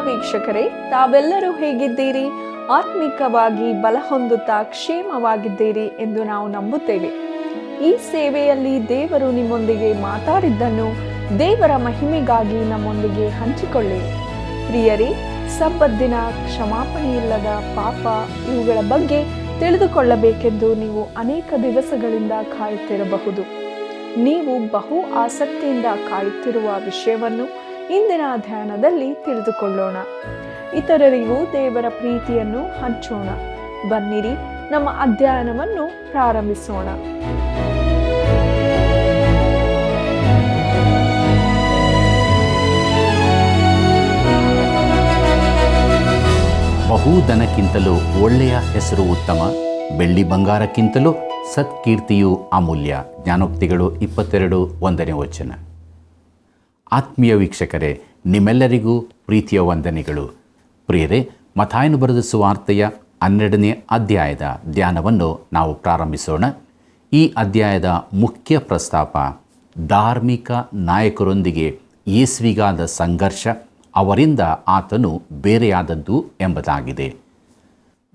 ವೀಕ್ಷಕರೇ, ತಾವೆಲ್ಲರೂ ಹೇಗಿದ್ದೀರಿ? ಆತ್ಮಿಕವಾಗಿ ಬಲ ಹೊಂದುತ್ತಾ ಕ್ಷೇಮವಾಗಿದ್ದೀರಿ ಎಂದು ನಾವು ನಂಬುತ್ತೇವೆ. ಈ ಸೇವೆಯಲ್ಲಿ ದೇವರು ನಿಮ್ಮೊಂದಿಗೆ ಮಾತಾಡಿದ್ದನ್ನು ದೇವರ ಮಹಿಮೆಗಾಗಿ ನಮ್ಮೊಂದಿಗೆ ಹಂಚಿಕೊಳ್ಳಿ. ಪ್ರಿಯರೇ, ಸಬ್ಬತ್ ದಿನ, ಕ್ಷಮಾಪಣೆಯಿಲ್ಲದ ಪಾಪ, ಇವುಗಳ ಬಗ್ಗೆ ತಿಳಿದುಕೊಳ್ಳಬೇಕೆಂದು ನೀವು ಅನೇಕ ದಿವಸಗಳಿಂದ ಕಾಯುತ್ತಿರಬಹುದು. ನೀವು ಬಹು ಆಸಕ್ತಿಯಿಂದ ಕಾಯುತ್ತಿರುವ ವಿಷಯವನ್ನು ಇಂದಿನ ಧ್ಯಾನದಲ್ಲಿ ತಿಳಿದುಕೊಳ್ಳೋಣ. ಇತರರಿಗೂ ದೇವರ ಪ್ರೀತಿಯನ್ನು ಹಂಚೋಣ. ಬನ್ನಿರಿ, ನಮ್ಮ ಅಧ್ಯಯನವನ್ನು ಪ್ರಾರಂಭಿಸೋಣ. ಬಹುಧನಕ್ಕಿಂತಲೂ ಒಳ್ಳೆಯ ಹೆಸರು ಉತ್ತಮ, ಬೆಳ್ಳಿ ಬಂಗಾರಕ್ಕಿಂತಲೂ ಸತ್ಕೀರ್ತಿಯು ಅಮೂಲ್ಯ. ಜ್ಞಾನೋಕ್ತಿಗಳು 22:1. ಆತ್ಮೀಯ ವೀಕ್ಷಕರೇ, ನಿಮ್ಮೆಲ್ಲರಿಗೂ ಪ್ರೀತಿಯ ವಂದನೆಗಳು. ಪ್ರಿಯರೇ, ಮತ್ತಾಯನು ಬರೆದ ಸುವಾರ್ತೆಯ 12ನೇ ಅಧ್ಯಾಯದ ಧ್ಯಾನವನ್ನು ನಾವು ಪ್ರಾರಂಭಿಸೋಣ. ಈ ಅಧ್ಯಾಯದ ಮುಖ್ಯ ಪ್ರಸ್ತಾಪ ಧಾರ್ಮಿಕ ನಾಯಕರೊಂದಿಗೆ ಯೇಸುವಿಗಾದ ಸಂಘರ್ಷ, ಅವರಿಂದ ಆತನು ಬೇರೆಯಾದದ್ದು ಎಂಬುದಾಗಿದೆ.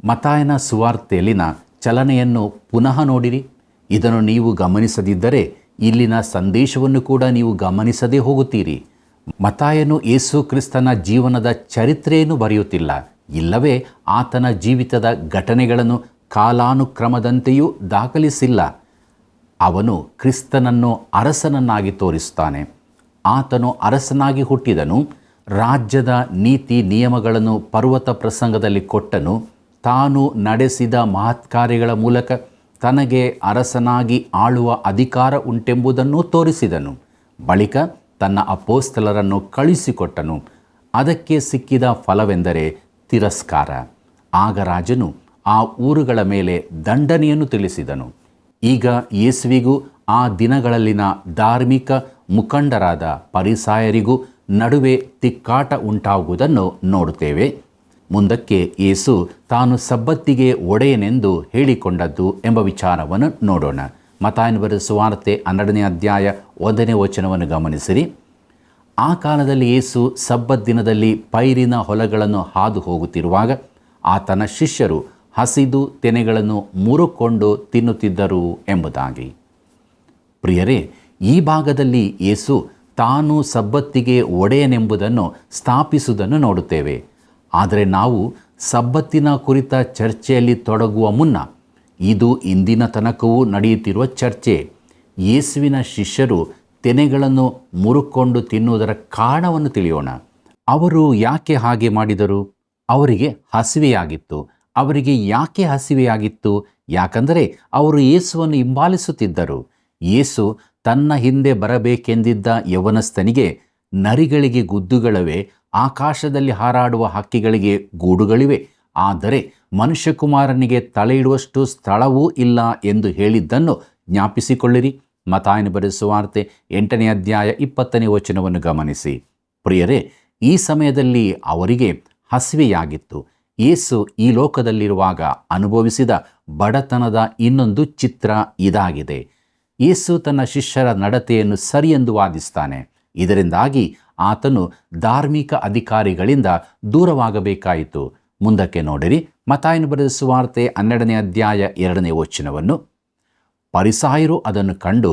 ಮತ್ತಾಯನ ಸುವಾರ್ತೆಯಲ್ಲಿನ ಚಲನೆಯನ್ನು ಪುನಃ ನೋಡಿರಿ. ಇದನ್ನು ನೀವು ಗಮನಿಸದಿದ್ದರೆ ಇಲ್ಲಿನ ಸಂದೇಶವನ್ನು ಕೂಡ ನೀವು ಗಮನಿಸದೇ ಹೋಗುತ್ತೀರಿ. ಮತ್ತಾಯನು ಯೇಸು ಕ್ರಿಸ್ತನ ಜೀವನದ ಚರಿತ್ರೆಯನ್ನು ಬರೆಯುತ್ತಿಲ್ಲ, ಇಲ್ಲವೇ ಆತನ ಜೀವಿತದ ಘಟನೆಗಳನ್ನು ಕಾಲಾನುಕ್ರಮದಂತೆಯೂ ದಾಖಲಿಸಿಲ್ಲ. ಅವನು ಕ್ರಿಸ್ತನನ್ನು ಅರಸನನ್ನಾಗಿ ತೋರಿಸುತ್ತಾನೆ. ಆತನು ಅರಸನಾಗಿ ಹುಟ್ಟಿದನು, ರಾಜ್ಯದ ನೀತಿ ನಿಯಮಗಳನ್ನು ಪರ್ವತ ಪ್ರಸಂಗದಲ್ಲಿ ಕೊಟ್ಟನು, ತಾನು ನಡೆಸಿದ ಮಹತ್ಕಾರ್ಯಗಳ ಮೂಲಕ ತನಗೆ ಅರಸನಾಗಿ ಆಳುವ ಅಧಿಕಾರ ಉಂಟೆಂಬುದನ್ನು ತೋರಿಸಿದನು. ಬಳಿಕ ತನ್ನ ಅಪೋಸ್ತಲರನ್ನು ಕಳುಹಿಸಿಕೊಟ್ಟನು. ಅದಕ್ಕೆ ಸಿಕ್ಕಿದ ಫಲವೆಂದರೆ ತಿರಸ್ಕಾರ. ಆಗ ರಾಜನು ಆ ಊರುಗಳ ಮೇಲೆ ದಂಡನೆಯನ್ನು ತಿಳಿಸಿದನು. ಈಗ ಯೇಸುವಿಗೂ ಆ ದಿನಗಳಲ್ಲಿನ ಧಾರ್ಮಿಕ ಮುಖಂಡರಾದ ಫರಿಸಾಯರಿಗೂ ನಡುವೆ ತಿಕ್ಕಾಟ ಉಂಟಾಗುವುದನ್ನು ನೋಡುತ್ತೇವೆ. ಮುಂದಕ್ಕೆ ಯೇಸು ತಾನು ಸಬ್ಬತ್ತಿಗೆ ಒಡೆಯನೆಂದು ಹೇಳಿಕೊಂಡದ್ದು ಎಂಬ ವಿಚಾರವನ್ನು ನೋಡೋಣ. ಮತ್ತಾಯನು ಬರೆದ ಸುವಾರ್ತೆ 12ನೇ ಅಧ್ಯಾಯ 1 ಗಮನಿಸಿರಿ. ಆ ಕಾಲದಲ್ಲಿ ಯೇಸು ಸಬ್ಬತ್ ದಿನದಲ್ಲಿ ಪೈರಿನ ಹೊಲಗಳನ್ನು ಹಾದು ಹೋಗುತ್ತಿರುವಾಗ ಆತನ ಶಿಷ್ಯರು ಹಸಿದು ತೆನೆಗಳನ್ನು ಮುರುಕೊಂಡು ತಿನ್ನುತ್ತಿದ್ದರು ಎಂಬುದಾಗಿ. ಪ್ರಿಯರೇ, ಈ ಭಾಗದಲ್ಲಿ ಯೇಸು ತಾನು ಸಬ್ಬತ್ತಿಗೆ ಒಡೆಯನೆಂಬುದನ್ನು ಸ್ಥಾಪಿಸುವುದನ್ನು ನೋಡುತ್ತೇವೆ. ಆದರೆ ನಾವು ಸಬ್ಬತ್ತಿನ ಕುರಿತ ಚರ್ಚೆಯಲ್ಲಿ ತೊಡಗುವ ಮುನ್ನ ಇದು ಇಂದಿನ ತನಕವೂ ನಡೆಯುತ್ತಿರುವ ಚರ್ಚೆ. ಯೇಸುವಿನ ಶಿಷ್ಯರು ತೆನೆಗಳನ್ನು ಮುರುಕೊಂಡು ತಿನ್ನುವುದರ ಕಾರಣವನ್ನು ತಿಳಿಯೋಣ. ಅವರು ಯಾಕೆ ಹಾಗೆ ಮಾಡಿದರು? ಅವರಿಗೆ ಹಸಿವೆಯಾಗಿತ್ತು. ಅವರಿಗೆ ಯಾಕೆ ಹಸಿವೆಯಾಗಿತ್ತು? ಯಾಕಂದರೆ ಅವರು ಯೇಸುವನ್ನು ಹಿಂಬಾಲಿಸುತ್ತಿದ್ದರು. ಯೇಸು ತನ್ನ ಹಿಂದೆ ಬರಬೇಕೆಂದಿದ್ದ ಯವನಸ್ಥನಿಗೆ ನರಿಗಳಿಗೆ ಗುದ್ದುಗಳಿವೆ, ಆಕಾಶದಲ್ಲಿ ಹಾರಾಡುವ ಹಕ್ಕಿಗಳಿಗೆ ಗೂಡುಗಳಿವೆ, ಆದರೆ ಮನುಷ್ಯಕುಮಾರನಿಗೆ ತಲೆ ಇಡುವಷ್ಟು ಸ್ಥಳವೂ ಇಲ್ಲ ಎಂದು ಹೇಳಿದ್ದನ್ನು ಜ್ಞಾಪಿಸಿಕೊಳ್ಳಿರಿ. ಮತ್ತಾಯನು ಬರೆದ ಸುವಾರ್ತೆ 8ನೇ ಅಧ್ಯಾಯ 20 ಗಮನಿಸಿ. ಪ್ರಿಯರೇ, ಈ ಸಮಯದಲ್ಲಿ ಅವರಿಗೆ ಹಸಿವೆಯಾಗಿತ್ತು. ಯೇಸು ಈ ಲೋಕದಲ್ಲಿರುವಾಗ ಅನುಭವಿಸಿದ ಬಡತನದ ಇನ್ನೊಂದು ಚಿತ್ರ ಇದಾಗಿದೆ. ಯೇಸು ತನ್ನ ಶಿಷ್ಯರ ನಡತೆಯನ್ನು ಸರಿಯೆಂದು ವಾದಿಸ್ತಾನೆ. ಇದರಿಂದಾಗಿ ಆತನು ಧಾರ್ಮಿಕ ಅಧಿಕಾರಿಗಳಿಂದ ದೂರವಾಗಬೇಕಾಯಿತು. ಮುಂದಕ್ಕೆ ನೋಡಿರಿ, ಮತ್ತಾಯನು ಬರೆದ ಸುವಾರ್ತೆ 12ನೇ ಅಧ್ಯಾಯ 2 ಫರಿಸಾಯರು ಅದನ್ನು ಕಂಡು,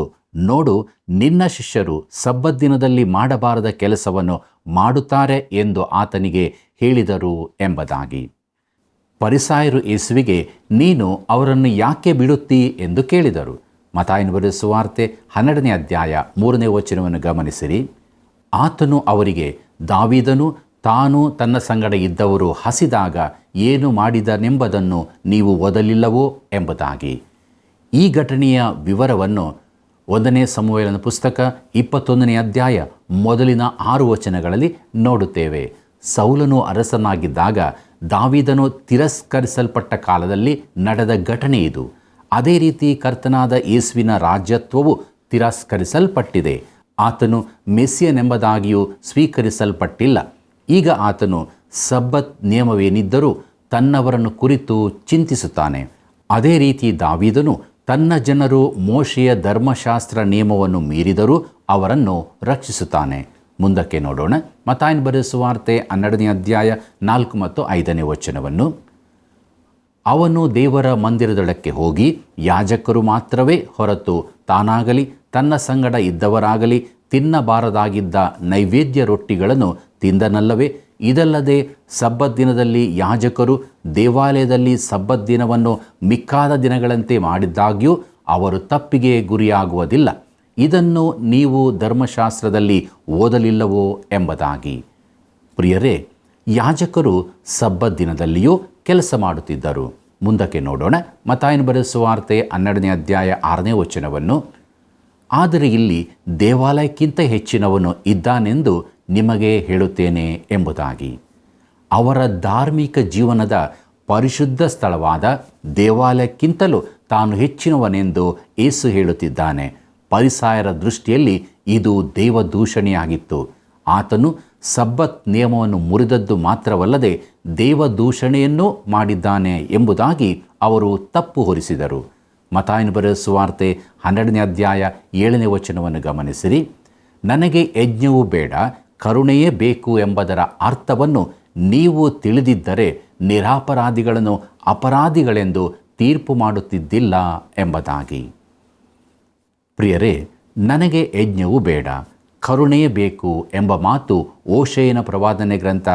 ನೋಡು, ನಿನ್ನ ಶಿಷ್ಯರು ಸಬ್ಬತ್ ದಿನದಲ್ಲಿ ಮಾಡಬಾರದ ಕೆಲಸವನ್ನು ಮಾಡುತ್ತಾರೆ ಎಂದು ಆತನಿಗೆ ಹೇಳಿದರು ಎಂಬುದಾಗಿ. ಫರಿಸಾಯರು ಯೇಸುವಿಗೆ, ನೀನು ಅವರನ್ನು ಯಾಕೆ ಬಿಡುತ್ತೀ ಎಂದು ಕೇಳಿದರು. ಮತ್ತಾಯನು ಬರೆದ ಸುವಾರ್ತೆ 12ನೇ ಅಧ್ಯಾಯ 3 ಗಮನಿಸಿರಿ. ಆತನು ಅವರಿಗೆ, ದಾವೀದನು ತಾನು ತನ್ನ ಸಂಗಡ ಇದ್ದವರು ಹಸಿದಾಗ ಏನು ಮಾಡಿದನೆಂಬುದನ್ನು ನೀವು ಓದಲಿಲ್ಲವೋ ಎಂಬುದಾಗಿ. ಈ ಘಟನೆಯ ವಿವರವನ್ನು 1ನೇ ಸಮುವೇಲನ ಪುಸ್ತಕ 21ನೇ ಅಧ್ಯಾಯ ಮೊದಲಿನ 6 ನೋಡುತ್ತೇವೆ. ಸೌಲನು ಅರಸನಾಗಿದ್ದಾಗ ದಾವೀದನು ತಿರಸ್ಕರಿಸಲ್ಪಟ್ಟ ಕಾಲದಲ್ಲಿ ನಡೆದ ಘಟನೆ ಇದು. ಅದೇ ರೀತಿ ಕರ್ತನಾದ ಯೇಸುವಿನ ರಾಜ್ಯತ್ವವು ತಿರಸ್ಕರಿಸಲ್ಪಟ್ಟಿದೆ. ಆತನು ಮೆಸ್ಸಿಯನೆಂಬುದಾಗಿಯೂ ಸ್ವೀಕರಿಸಲ್ಪಟ್ಟಿಲ್ಲ. ಈಗ ಆತನು ಸಬ್ಬತ್ ನಿಯಮವೇನಿದ್ದರೂ ತನ್ನವರನ್ನು ಕುರಿತು ಚಿಂತಿಸುತ್ತಾನೆ. ಅದೇ ರೀತಿ ದಾವೀದನು ತನ್ನ ಜನರು ಮೋಶೆಯ ಧರ್ಮಶಾಸ್ತ್ರ ನಿಯಮವನ್ನು ಮೀರಿದರೂ ಅವರನ್ನು ರಕ್ಷಿಸುತ್ತಾನೆ. ಮುಂದಕ್ಕೆ ನೋಡೋಣ. ಮತ್ತಾಯನ ಬರೆದ ಸುವಾರ್ತೆ 12ನೇ ಅಧ್ಯಾಯ 4 ಮತ್ತು 5ನೇ ವಚನವನ್ನು. ಅವನು ದೇವರ ಮಂದಿರದೊಳಕ್ಕೆ ಹೋಗಿ ಯಾಜಕರು ಮಾತ್ರವೇ ಹೊರತು ತಾನಾಗಲಿ ತನ್ನ ಸಂಗಡ ಇದ್ದವರಾಗಲಿ ತಿನ್ನಬಾರದಾಗಿದ್ದ ನೈವೇದ್ಯ ರೊಟ್ಟಿಗಳನ್ನು ತಿಂದನಲ್ಲವೇ? ಇದಲ್ಲದೆ ಸಬ್ಬತ್ ದಿನದಲ್ಲಿ ಯಾಜಕರು ದೇವಾಲಯದಲ್ಲಿ ಸಬ್ಬತ್ ದಿನವನ್ನು ಮಿಕ್ಕಾದ ದಿನಗಳಂತೆ ಮಾಡಿದ್ದಾಗ್ಯೂ ಅವರು ತಪ್ಪಿಗೆ ಗುರಿಯಾಗುವುದಿಲ್ಲ. ಇದನ್ನು ನೀವು ಧರ್ಮಶಾಸ್ತ್ರದಲ್ಲಿ ಓದಲಿಲ್ಲವೋ ಎಂಬುದಾಗಿ. ಪ್ರಿಯರೇ, ಯಾಜಕರು ಸಬ್ಬತ್ ದಿನದಲ್ಲಿಯೂ ಕೆಲಸ ಮಾಡುತ್ತಿದ್ದರು. ಮುಂದಕ್ಕೆ ನೋಡೋಣ. ಮತ್ತಾಯನ ಬರೆದ ಸುವಾರ್ತೆ 12ನೇ ಅಧ್ಯಾಯ 6ನೇ ವಚನವನ್ನು. ಆದರೆ ಇಲ್ಲಿ ದೇವಾಲಯಕ್ಕಿಂತ ಹೆಚ್ಚಿನವನು ಇದ್ದಾನೆಂದು ನಿಮಗೆ ಹೇಳುತ್ತೇನೆ ಎಂಬುದಾಗಿ. ಅವರ ಧಾರ್ಮಿಕ ಜೀವನದ ಪರಿಶುದ್ಧ ಸ್ಥಳವಾದ ದೇವಾಲಯಕ್ಕಿಂತಲೂ ತಾನು ಹೆಚ್ಚಿನವನೆಂದು ಯೇಸು ಹೇಳುತ್ತಿದ್ದಾನೆ. ಫರಿಸಾಯರ ದೃಷ್ಟಿಯಲ್ಲಿ ಇದು ದೇವದೂಷಣೆಯಾಗಿತ್ತು. ಆತನು ಸಬ್ಬತ್ ನಿಯಮವನ್ನು ಮುರಿದದ್ದು ಮಾತ್ರವಲ್ಲದೆ ದೇವದೂಷಣೆಯನ್ನೂ ಮಾಡಿದ್ದಾನೆ ಎಂಬುದಾಗಿ ಅವರು ತಪ್ಪು ಹೊರಿಸಿದರು. ಮತ್ತಾಯನ ಬರೆದ ಸುವಾರ್ತೆ 12ನೇ ಅಧ್ಯಾಯ 7ನೇ ವಚನವನ್ನು ಗಮನಿಸಿರಿ. ನನಗೆ ಯಜ್ಞವೂ ಬೇಡ, ಕರುಣೆಯೇ ಬೇಕು ಎಂಬುದರ ಅರ್ಥವನ್ನು ನೀವು ತಿಳಿದಿದ್ದರೆ ನಿರಪರಾಧಿಗಳನ್ನು ಅಪರಾಧಿಗಳೆಂದು ತೀರ್ಪು ಮಾಡುತ್ತಿದ್ದಿಲ್ಲ ಎಂಬುದಾಗಿ. ಪ್ರಿಯರೇ, ನನಗೆ ಯಜ್ಞವೂ ಬೇಡ, ಕರುಣೆಯೇ ಬೇಕು ಎಂಬ ಮಾತು ಓಶೇಯನ ಪ್ರವಾದನೆ ಗ್ರಂಥ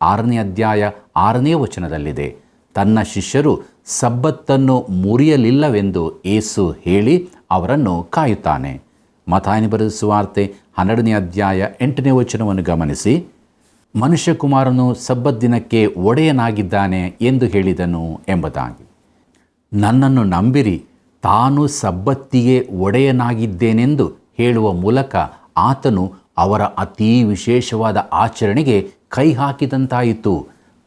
6ನೇ ಅಧ್ಯಾಯ 6ನೇ ವಚನದಲ್ಲಿದೆ. ತನ್ನ ಶಿಷ್ಯರು ಸಬ್ಬತ್ತನ್ನು ಮುರಿಯಲಿಲ್ಲವೆಂದು ಯೇಸು ಹೇಳಿ ಅವರನ್ನು ಕಾಯುತ್ತಾನೆ. ಮತ್ತಾಯನ ಬರೆದ ಸುವಾರ್ತೆ 12ನೇ ಅಧ್ಯಾಯ 8ನೇ ವಚನವನ್ನು ಗಮನಿಸಿ. ಮನುಷ್ಯಕುಮಾರನು ಸಬ್ಬತ್ ದಿನಕ್ಕೆ ಒಡೆಯನಾಗಿದ್ದಾನೆ ಎಂದು ಹೇಳಿದನು ಎಂಬುದಾಗಿ. ನನ್ನನ್ನು ನಂಬಿರಿ, ತಾನು ಸಬ್ಬತ್ತಿಗೆ ಒಡೆಯನಾಗಿದ್ದೇನೆಂದು ಹೇಳುವ ಮೂಲಕ ಆತನು ಅವರ ಅತೀ ವಿಶೇಷವಾದ ಆಚರಣೆಗೆ ಕೈ ಹಾಕಿದಂತಾಯಿತು.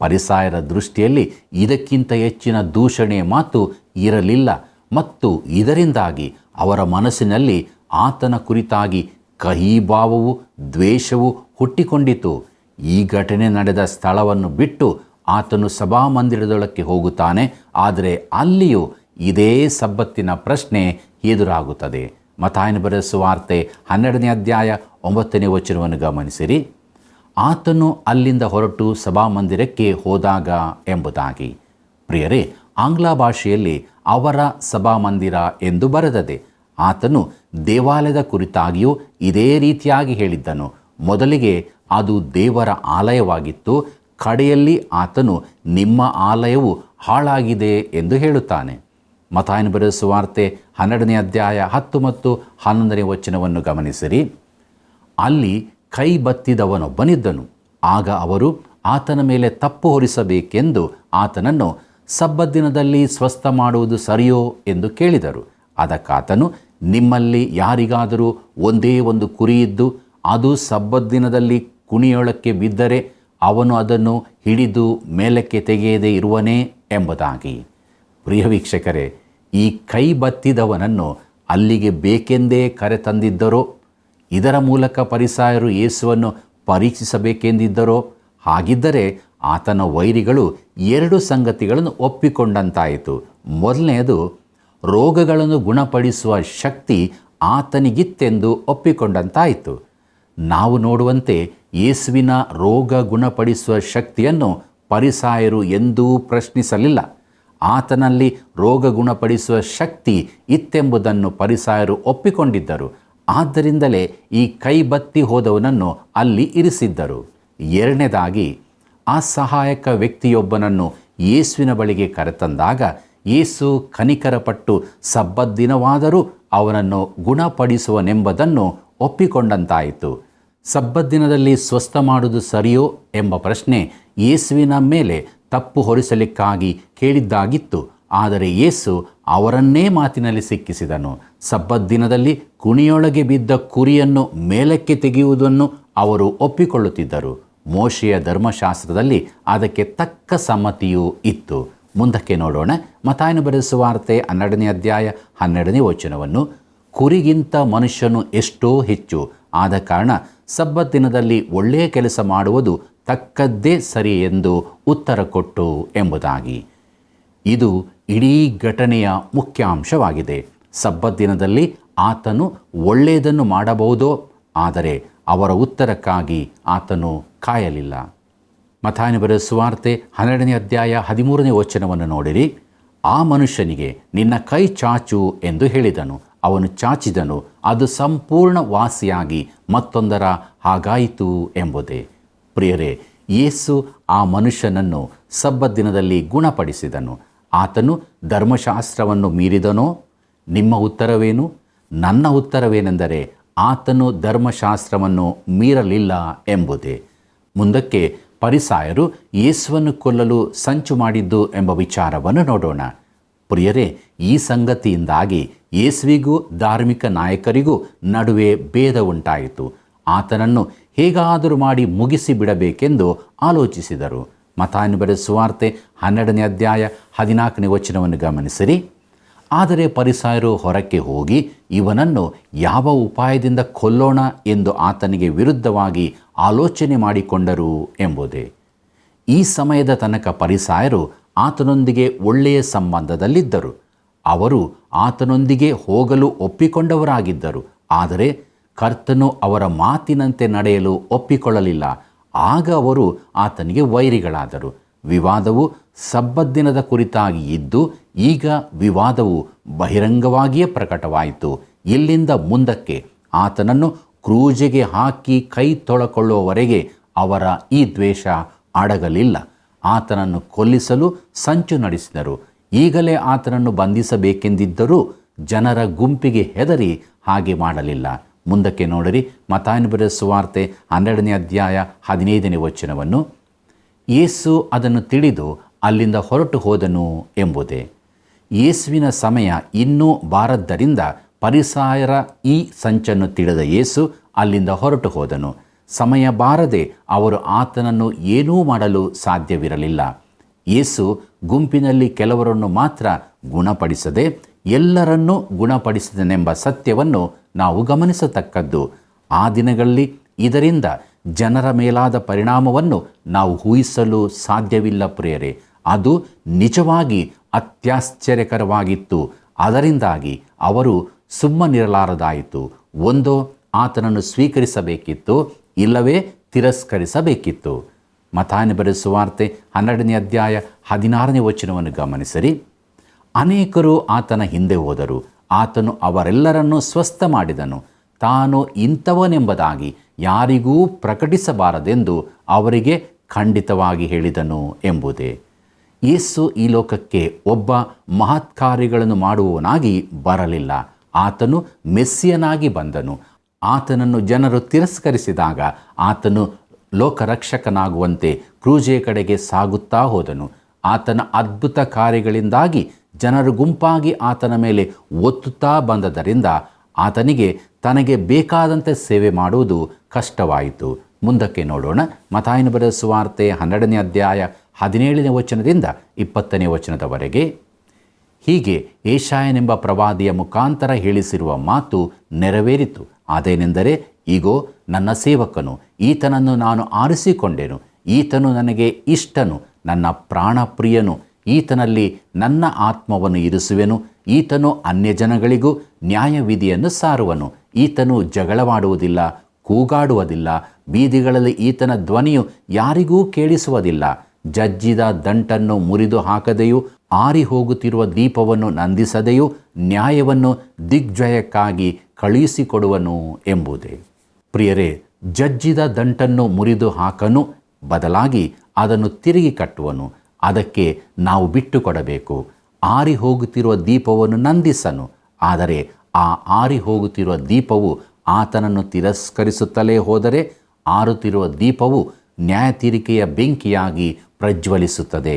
ಫರಿಸಾಯರ ದೃಷ್ಟಿಯಲ್ಲಿ ಇದಕ್ಕಿಂತ ಹೆಚ್ಚಿನ ದೂಷಣೆಯ ಮಾತು ಇರಲಿಲ್ಲ ಮತ್ತು ಇದರಿಂದಾಗಿ ಅವರ ಮನಸ್ಸಿನಲ್ಲಿ ಆತನ ಕುರಿತಾಗಿ ಕಹಿಭಾವವು ದ್ವೇಷವು ಹುಟ್ಟಿಕೊಂಡಿತು. ಈ ಘಟನೆ ನಡೆದ ಸ್ಥಳವನ್ನು ಬಿಟ್ಟು ಆತನು ಸಭಾಮಂದಿರದೊಳಕ್ಕೆ ಹೋಗುತ್ತಾನೆ. ಆದರೆ ಅಲ್ಲಿಯೂ ಇದೇ ಸಬ್ಬತ್ತಿನ ಪ್ರಶ್ನೆ ಎದುರಾಗುತ್ತದೆ. ಮತ್ತಾಯನ ಬರೆದ ಸುವಾರ್ತೆ 12ನೇ ಅಧ್ಯಾಯ 9ನೇ ವಚನವನ್ನು ಗಮನಿಸಿರಿ. ಆತನು ಅಲ್ಲಿಂದ ಹೊರಟು ಸಭಾಮಂದಿರಕ್ಕೆ ಹೋದಾಗ ಎಂಬುದಾಗಿ. ಪ್ರಿಯರೇ, ಆಂಗ್ಲ ಭಾಷೆಯಲ್ಲಿ ಅವರ ಸಭಾಮಂದಿರ ಎಂದು ಬರೆದದೆ. ಆತನು ದೇವಾಲಯದ ಕುರಿತಾಗಿಯೂ ಇದೇ ರೀತಿಯಾಗಿ ಹೇಳಿದ್ದನು. ಮೊದಲಿಗೆ ಅದು ದೇವರ ಆಲಯವಾಗಿತ್ತು. ಕಡೆಯಲ್ಲಿ ಆತನು ನಿಮ್ಮ ಆಲಯವು ಹಾಳಾಗಿದೆ ಎಂದು ಹೇಳುತ್ತಾನೆ. ಮತ್ತಾಯನ ಬರೆದ ಸುವಾರ್ತೆ 12ನೇ ಅಧ್ಯಾಯ 10 ಮತ್ತು 11ನೇ ವಚನವನ್ನು ಗಮನಿಸಿರಿ. ಅಲ್ಲಿ ಕೈ ಬತ್ತಿದವನೊಬ್ಬನಿದ್ದನು. ಆಗ ಅವರು ಆತನ ಮೇಲೆ ತಪ್ಪು ಹೊರಿಸಬೇಕೆಂದು ಆತನನ್ನು ಸಬ್ಬತ್ ದಿನದಲ್ಲಿ ಸ್ವಸ್ಥ ಮಾಡುವುದು ಸರಿಯೋ ಎಂದು ಕೇಳಿದರು. ಅದಕ್ಕಾತನು, ನಿಮ್ಮಲ್ಲಿ ಯಾರಿಗಾದರೂ ಒಂದೇ ಒಂದು ಕುರಿಯಿದ್ದು ಅದು ಸಬ್ಬತ್ ದಿನದಲ್ಲಿ ಕುಣಿಯೊಳಕ್ಕೆ ಬಿದ್ದರೆ ಅವನು ಅದನ್ನು ಹಿಡಿದು ಮೇಲಕ್ಕೆ ತೆಗೆಯದೇ ಇರುವನೇ ಎಂಬುದಾಗಿ. ಪ್ರಿಯ ವೀಕ್ಷಕರೇ, ಈ ಕೈ ಬತ್ತಿದವನನ್ನು ಅಲ್ಲಿಗೆ ಬೇಕೆಂದೇ ಕರೆತಂದಿದ್ದರೋ? ಇದರ ಮೂಲಕ ಫರಿಸಾಯರು ಯೇಸುವನ್ನು ಪರೀಕ್ಷಿಸಬೇಕೆಂದಿದ್ದರೋ? ಹಾಗಿದ್ದರೆ ಆತನ ವೈರಿಗಳು 2 ಸಂಗತಿಗಳನ್ನು ಒಪ್ಪಿಕೊಂಡಂತಾಯಿತು. ಮೊದಲನೆಯದು, ರೋಗಗಳನ್ನು ಗುಣಪಡಿಸುವ ಶಕ್ತಿ ಆತನಿಗಿತ್ತೆಂದು ಒಪ್ಪಿಕೊಂಡಂತಾಯಿತು. ನಾವು ನೋಡುವಂತೆ ಯೇಸುವಿನ ರೋಗ ಗುಣಪಡಿಸುವ ಶಕ್ತಿಯನ್ನು ಫರಿಸಾಯರು ಎಂದೂ ಪ್ರಶ್ನಿಸಲಿಲ್ಲ. ಆತನಲ್ಲಿ ರೋಗ ಗುಣಪಡಿಸುವ ಶಕ್ತಿ ಇತ್ತೆಂಬುದನ್ನು ಫರಿಸಾಯರು ಒಪ್ಪಿಕೊಂಡಿದ್ದರು. ಆದ್ದರಿಂದಲೇ ಈ ಕೈ ಬತ್ತಿ ಹೋದವನನ್ನು ಅಲ್ಲಿ ಇರಿಸಿದ್ದರು. ಎರಡನೇದಾಗಿ, ಆ ಸಹಾಯಕ ವ್ಯಕ್ತಿಯೊಬ್ಬನನ್ನು ಯೇಸುವಿನ ಬಳಿಗೆ ಕರೆತಂದಾಗ ಯೇಸು ಕನಿಕರಪಟ್ಟು ಸಬ್ಬತ್ ದಿನವಾದರೂ ಅವನನ್ನು ಗುಣಪಡಿಸುವನೆಂಬುದನ್ನು ಒಪ್ಪಿಕೊಂಡಂತಾಯಿತು. ಸಬ್ಬತ್ ದಿನದಲ್ಲಿ ಸ್ವಸ್ಥ ಮಾಡುವುದು ಸರಿಯೋ ಎಂಬ ಪ್ರಶ್ನೆ ಯೇಸುವಿನ ಮೇಲೆ ತಪ್ಪು ಹೊರಿಸಲಿಕ್ಕಾಗಿ ಕೇಳಿದ್ದಾಗಿತ್ತು. ಆದರೆ ಯೇಸು ಅವರನ್ನೇ ಮಾತಿನಲ್ಲಿ ಸಿಕ್ಕಿಸಿದನು. ಸಬ್ಬತ್ ದಿನದಲ್ಲಿ ಕುಣಿಯೊಳಗೆ ಬಿದ್ದ ಕುರಿಯನ್ನು ಮೇಲಕ್ಕೆ ತೆಗೆಯುವುದನ್ನು ಅವರು ಒಪ್ಪಿಕೊಳ್ಳುತ್ತಿದ್ದರು. ಮೋಶೆಯ ಧರ್ಮಶಾಸ್ತ್ರದಲ್ಲಿ ಅದಕ್ಕೆ ತಕ್ಕ ಸಮ್ಮತಿಯೂ ಇತ್ತು. ಮುಂದಕ್ಕೆ ನೋಡೋಣ. ಮತ್ತಾಯನ ಬರೆದ ಸುವಾರ್ತೆ 12ನೇ ಅಧ್ಯಾಯ 12ನೇ ವಚನವನ್ನು. ಕುರಿಗಿಂತ ಮನುಷ್ಯನು ಎಷ್ಟೋ ಹೆಚ್ಚು, ಆದ ಕಾರಣ ಸಬ್ಬತ್ ದಿನದಲ್ಲಿ ಒಳ್ಳೆಯ ಕೆಲಸ ಮಾಡುವುದು ತಕ್ಕದ್ದೇ ಸರಿ ಎಂದು ಉತ್ತರ ಕೊಟ್ಟು ಎಂಬುದಾಗಿ. ಇದು ಇಡೀ ಘಟನೆಯ ಮುಖ್ಯಾಂಶವಾಗಿದೆ. ಸಬ್ಬತ್ ದಿನದಲ್ಲಿ ಆತನು ಒಳ್ಳೆಯದನ್ನು ಮಾಡಬಹುದೋ? ಆದರೆ ಅವರ ಉತ್ತರಕ್ಕಾಗಿ ಆತನು ಕಾಯಲಿಲ್ಲ. ಮತ್ತಾಯನ ಬರೆದ ಸುವಾರ್ತೆ 12ನೇ ಅಧ್ಯಾಯ 13ನೇ ವಚನವನ್ನು ನೋಡಿರಿ. ಆ ಮನುಷ್ಯನಿಗೆ ನಿನ್ನ ಕೈ ಚಾಚು ಎಂದು ಹೇಳಿದನು. ಅವನು ಚಾಚಿದನು, ಅದು ಸಂಪೂರ್ಣ ವಾಸಿಯಾಗಿ ಮತ್ತೊಂದರ ಹಾಗಾಯಿತು ಎಂಬುದೇ. ಪ್ರಿಯರೇ, ಯೇಸು ಆ ಮನುಷ್ಯನನ್ನು ಸಬ್ಬತ್ ದಿನದಲ್ಲಿ ಗುಣಪಡಿಸಿದನು. ಆತನು ಧರ್ಮಶಾಸ್ತ್ರವನ್ನು ಮೀರಿದನೋ? ನಿಮ್ಮ ಉತ್ತರವೇನು? ನನ್ನ ಉತ್ತರವೇನೆಂದರೆ ಆತನು ಧರ್ಮಶಾಸ್ತ್ರವನ್ನು ಮೀರಲಿಲ್ಲ ಎಂಬುದೇ. ಮುಂದಕ್ಕೆ ಫರಿಸಾಯರು ಯೇಸುವನ್ನು ಕೊಲ್ಲಲು ಸಂಚು ಮಾಡಿದ್ದು ಎಂಬ ವಿಚಾರವನ್ನು ನೋಡೋಣ. ಪ್ರಿಯರೇ, ಈ ಸಂಗತಿಯಿಂದಾಗಿ ಯೇಸುವಿಗೂ ಧಾರ್ಮಿಕ ನಾಯಕರಿಗೂ ನಡುವೆ ಭೇದ ಉಂಟಾಯಿತು. ಆತನನ್ನು ಹೇಗಾದರೂ ಮಾಡಿ ಮುಗಿಸಿ ಬಿಡಬೇಕೆಂದು ಆಲೋಚಿಸಿದರು. ಮತ್ತಾಯನ ಬರೆದ ಸುವಾರ್ತೆ 12ನೇ ಅಧ್ಯಾಯ 14ನೇ ವಚನವನ್ನು ಗಮನಿಸಿರಿ. ಆದರೆ ಫರಿಸಾಯರು ಹೊರಕ್ಕೆ ಹೋಗಿ ಇವನನ್ನು ಯಾವ ಉಪಾಯದಿಂದ ಕೊಲ್ಲೋಣ ಎಂದು ಆತನಿಗೆ ವಿರುದ್ಧವಾಗಿ ಆಲೋಚನೆ ಮಾಡಿಕೊಂಡರು ಎಂಬುದೇ. ಈ ಸಮಯದ ತನಕ ಫರಿಸಾಯರು ಆತನೊಂದಿಗೆ ಒಳ್ಳೆಯ ಸಂಬಂಧದಲ್ಲಿದ್ದರು. ಅವರು ಆತನೊಂದಿಗೆ ಹೋಗಲು ಒಪ್ಪಿಕೊಂಡವರಾಗಿದ್ದರು. ಆದರೆ ಕರ್ತನು ಅವರ ಮಾತಿನಂತೆ ನಡೆಯಲು ಒಪ್ಪಿಕೊಳ್ಳಲಿಲ್ಲ. ಆಗ ಅವರು ಆತನಿಗೆ ವೈರಿಗಳಾದರು. ವಿವಾದವು ಸಬ್ಬತ್ ದಿನದ ಕುರಿತಾಗಿ ಇದ್ದು ಈಗ ವಿವಾದವು ಬಹಿರಂಗವಾಗಿಯೇ ಪ್ರಕಟವಾಯಿತು. ಇಲ್ಲಿಂದ ಮುಂದಕ್ಕೆ ಆತನನ್ನು ಕ್ರೂಜೆಗೆ ಹಾಕಿ ಕೈ ತೊಳಕೊಳ್ಳುವವರೆಗೆ ಅವರ ಈ ದ್ವೇಷ ಅಡಗಲಿಲ್ಲ. ಆತನನ್ನು ಕೊಲ್ಲಿಸಲು ಸಂಚು ನಡೆಸಿದರು. ಈಗಲೇ ಆತನನ್ನು ಬಂಧಿಸಬೇಕೆಂದಿದ್ದರೂ ಜನರ ಗುಂಪಿಗೆ ಹೆದರಿ ಹಾಗೆ ಮಾಡಲಿಲ್ಲ. ಮುಂದಕ್ಕೆ ನೋಡಿರಿ. ಮತ್ತಾಯನ ಬರೆದ ಸುವಾರ್ತೆ 12ನೇ ಅಧ್ಯಾಯ 15ನೇ ವಚನವನ್ನು. ಯೇಸು ಅದನ್ನು ತಿಳಿದು ಅಲ್ಲಿಂದ ಹೊರಟು ಹೋದನು ಎಂಬುದೇ. ಯೇಸುವಿನ ಸಮಯ ಇನ್ನೂ ಬಾರದ್ದರಿಂದ ಫರಿಸಾಯರ ಈ ಸಂಚನ್ನು ತಿಳಿದ ಯೇಸು ಅಲ್ಲಿಂದ ಹೊರಟು ಹೋದನು. ಸಮಯ ಬಾರದೆ ಅವರು ಆತನನ್ನು ಏನೂ ಮಾಡಲು ಸಾಧ್ಯವಿರಲಿಲ್ಲ. ಯೇಸು ಗುಂಪಿನಲ್ಲಿ ಕೆಲವರನ್ನು ಮಾತ್ರ ಗುಣಪಡಿಸದೆ ಎಲ್ಲರನ್ನೂ ಗುಣಪಡಿಸಿದನೆಂಬ ಸತ್ಯವನ್ನು ನಾವು ಗಮನಿಸತಕ್ಕದ್ದು. ಆ ದಿನಗಳಲ್ಲಿ ಇದರಿಂದ ಜನರ ಮೇಲಾದ ಪರಿಣಾಮವನ್ನು ನಾವು ಊಹಿಸಲು ಸಾಧ್ಯವಿಲ್ಲ ಪ್ರಿಯರೇ. ಅದು ನಿಜವಾಗಿ ಅತ್ಯಾಶ್ಚರ್ಯಕರವಾಗಿತ್ತು. ಅದರಿಂದಾಗಿ ಅವರು ಸುಮ್ಮನಿರಲಾರದಾಯಿತು. ಒಂದೋ ಆತನನ್ನು ಸ್ವೀಕರಿಸಬೇಕಿತ್ತು, ಇಲ್ಲವೇ ತಿರಸ್ಕರಿಸಬೇಕಿತ್ತು. ಮತ್ತಾಯನ ಬರೆದ ಸುವಾರ್ತೆ 12ನೇ ಅಧ್ಯಾಯ 16ನೇ ವಚನವನ್ನು ಗಮನಿಸಿರಿ. ಅನೇಕರು ಆತನ ಹಿಂದೆ ಹೋದರು. ಆತನು ಅವರೆಲ್ಲರನ್ನೂ ಸ್ವಸ್ಥ ಮಾಡಿದನು. ತಾನು ಇಂಥವನೆಂಬುದಾಗಿ ಯಾರಿಗೂ ಪ್ರಕಟಿಸಬಾರದೆಂದು ಅವರಿಗೆ ಖಂಡಿತವಾಗಿ ಹೇಳಿದನು ಎಂಬುದೇ. ಯೇಸು ಈ ಲೋಕಕ್ಕೆ ಒಬ್ಬ ಮಹತ್ಕಾರ್ಯಗಳನ್ನು ಮಾಡುವವನಾಗಿ ಬರಲಿಲ್ಲ. ಆತನು ಮೆಸ್ಸಿಯನಾಗಿ ಬಂದನು. ಆತನನ್ನು ಜನರು ತಿರಸ್ಕರಿಸಿದಾಗ ಆತನು ಲೋಕರಕ್ಷಕನಾಗುವಂತೆ ಕ್ರೂಜೆಯ ಕಡೆಗೆ ಸಾಗುತ್ತಾ ಹೋದನು. ಆತನ ಅದ್ಭುತ ಕಾರ್ಯಗಳಿಂದಾಗಿ ಜನರು ಗುಂಪಾಗಿ ಆತನ ಮೇಲೆ ಒತ್ತುತ್ತಾ ಬಂದದರಿಂದ ಆತನಿಗೆ ತನಗೆ ಬೇಕಾದಂತೆ ಸೇವೆ ಮಾಡುವುದು ಕಷ್ಟವಾಯಿತು. ಮುಂದಕ್ಕೆ ನೋಡೋಣ. ಮತ್ತಾಯನ ಬರೆದ ಸುವಾರ್ತೆ 12ನೇ ಅಧ್ಯಾಯ 17ನೇ ವಚನದಿಂದ 20ನೇ ವಚನದವರೆಗೆ. ಹೀಗೆ ಯೆಶಾಯನೆಂಬ ಪ್ರವಾದಿಯ ಮುಖಾಂತರ ಹೇಳಿಸಿರುವ ಮಾತು ನೆರವೇರಿತು. ಅದೇನೆಂದರೆ, ಈಗೋ ನನ್ನ ಸೇವಕನು, ಈತನನ್ನು ನಾನು ಆರಿಸಿಕೊಂಡೆನು, ಈತನು ನನಗೆ ಇಷ್ಟನು, ನನ್ನ ಪ್ರಾಣಪ್ರಿಯನು, ಈತನಲ್ಲಿ ನನ್ನ ಆತ್ಮವನ್ನು ಇರಿಸುವೆನು. ಈತನು ಅನ್ಯಜನಗಳಿಗೂ ನ್ಯಾಯವಿಧಿಯನ್ನು ಸಾರುವನು. ಈತನು ಜಗಳವಾಡುವುದಿಲ್ಲ, ಕೂಗಾಡುವುದಿಲ್ಲ. ಬೀದಿಗಳಲ್ಲಿ ಈತನ ಧ್ವನಿಯು ಯಾರಿಗೂ ಕೇಳಿಸುವುದಿಲ್ಲ. ಜಜ್ಜಿದ ದಂಟನ್ನು ಮುರಿದು ಹಾಕದೆಯೂ ಆರಿ ಹೋಗುತ್ತಿರುವ ದೀಪವನ್ನು ನಂದಿಸದೆಯೂ ನ್ಯಾಯವನ್ನು ದಿಗ್ವಿಜಯಕ್ಕಾಗಿ ಕಳುಹಿಸಿಕೊಡುವನು ಎಂಬುದೇ. ಪ್ರಿಯರೇ, ಜಜ್ಜಿದ ದಂಟನ್ನು ಮುರಿದು ಹಾಕನು, ಬದಲಾಗಿ ಅದನ್ನು ತಿರುಗಿ ಕಟ್ಟುವನು. ಅದಕ್ಕೆ ನಾವು ಬಿಟ್ಟು ಕೊಡಬೇಕು. ಆರಿ ಹೋಗುತ್ತಿರುವ ದೀಪವನ್ನು ನಂದಿಸನು. ಆದರೆ ಆ ಆರಿ ಹೋಗುತ್ತಿರುವ ದೀಪವು ಆತನನ್ನು ತಿರಸ್ಕರಿಸುತ್ತಲೇ ಹೋದರೆ ಆರುತ್ತಿರುವ ದೀಪವು ನ್ಯಾಯತೀರಿಕೆಯ ಬೆಂಕಿಯಾಗಿ ಪ್ರಜ್ವಲಿಸುತ್ತದೆ.